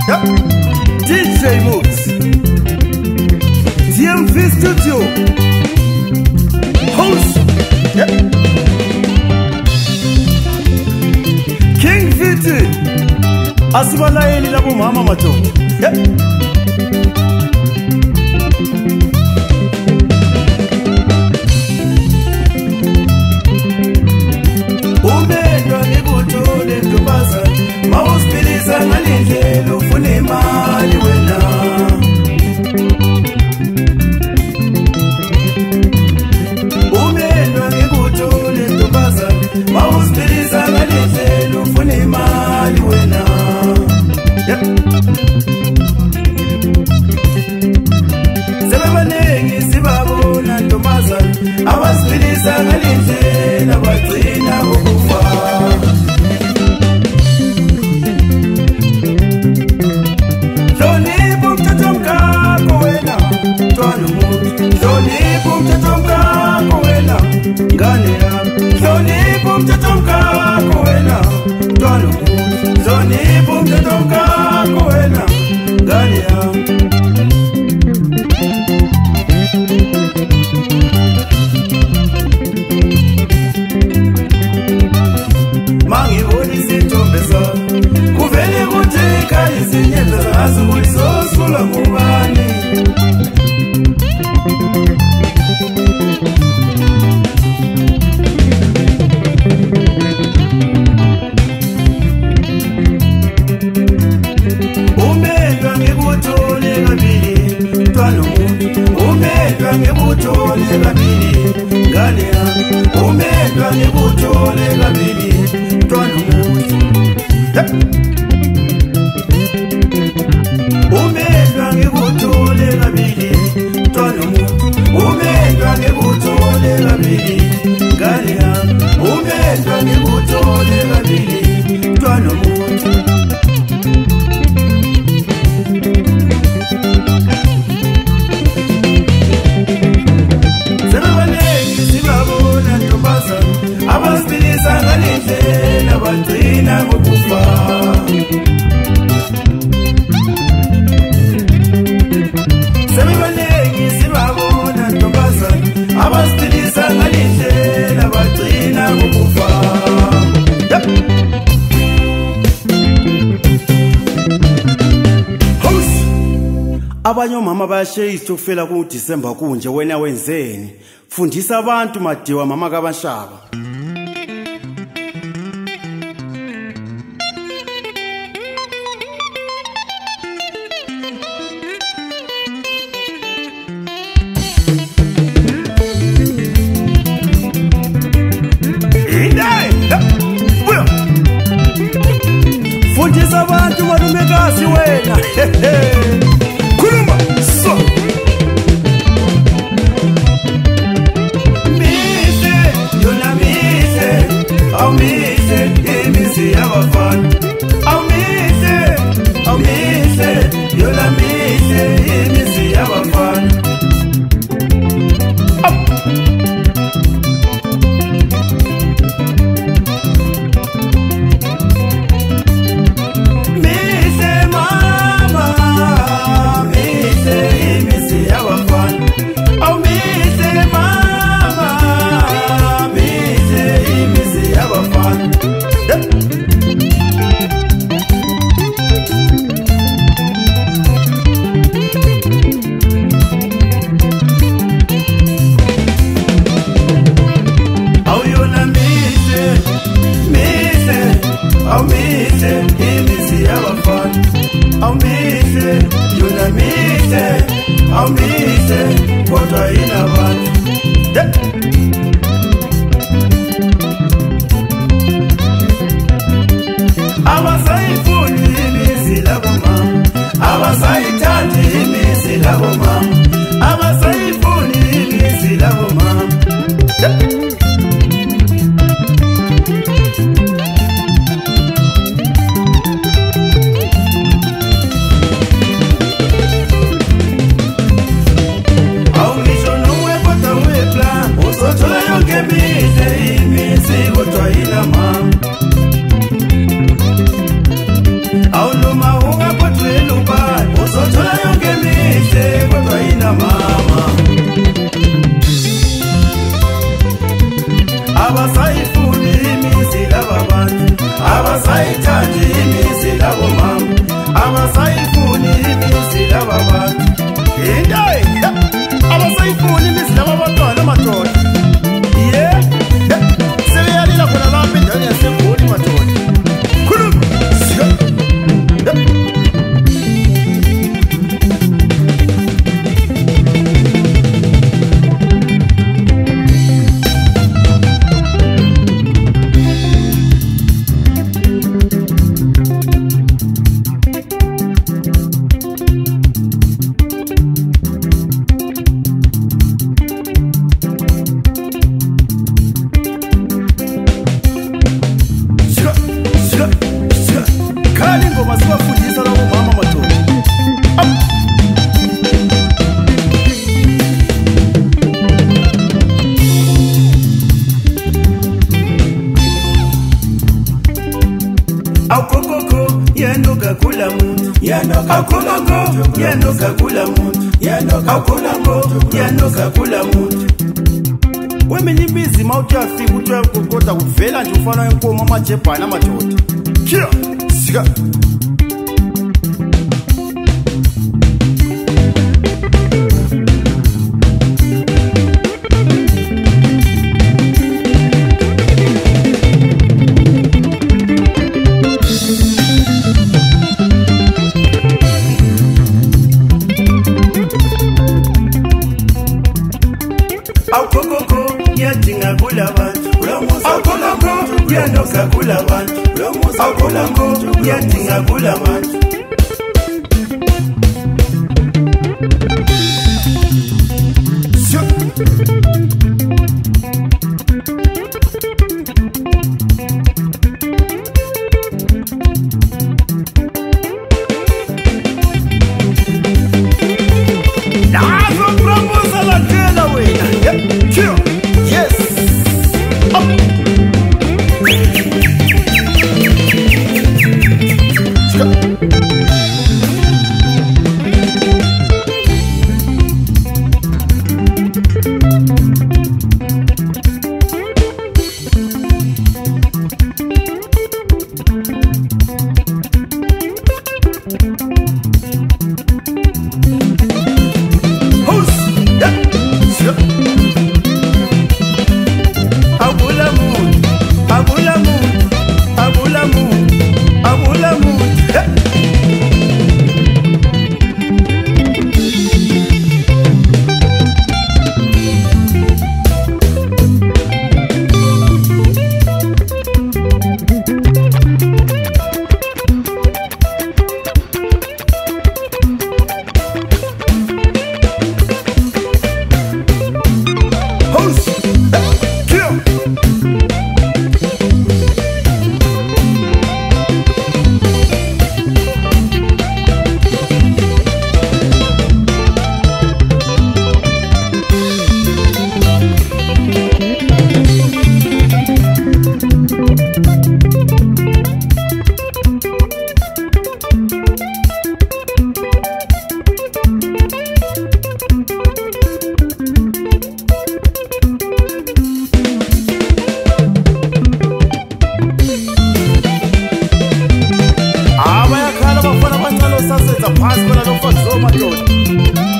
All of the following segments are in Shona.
DJ Moods, DMV Studio, host, King Viti, Asibalaeli labo mama mato. Mawuspiliza ngalindlela ufuna imali wena Umendwa ngikuthole ntombazana Mawuspiliza ngalindlela ufuna imali wena Sebebanengi sibabona ntombazana Abaspiliza ngalindlela bagcina ukufa Abanye omama bayashayisa ukufela ku December kunje wena wenzeni fundisa abantu madiwa mama kaBashaba fundisa abantu walumekazi wena Mise, yona mise imizi labo mama, abasayifuni imizi laba bantu. Indai, abasayifuni imizi laba bantwana madoda. Yeah, sebeyalila khona lapha endaweni yaseGoli madoda. Khuluma. Kweminye imizi mawuthi uyafika uthi uyakukota kuvela nje ufana wenkomo amajebhana amadoda. Kira, sika.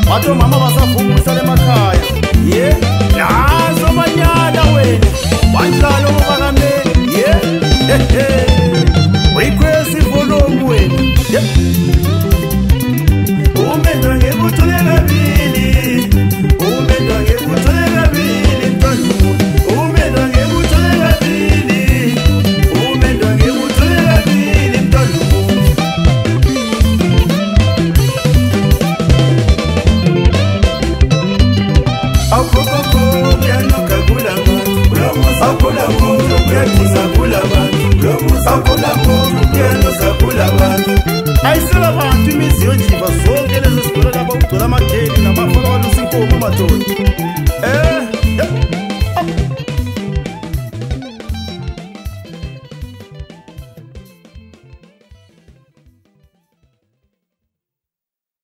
Bato mama basavuka emakhaya. Yeah. Nazo manyala wena. Banjalo bakameni. Yeah. Request volume wena. Yeah. Umendo ngekutholela bili. Umendo ngekutholela bili mntwana. Umendo ngekutholela bili. Umendo ngekutholela bili mntwana. Ayisela abantu imizi yonjiva zonke lezi zigula lapho kugcwala amageli namafaka walusi inkomo madoda.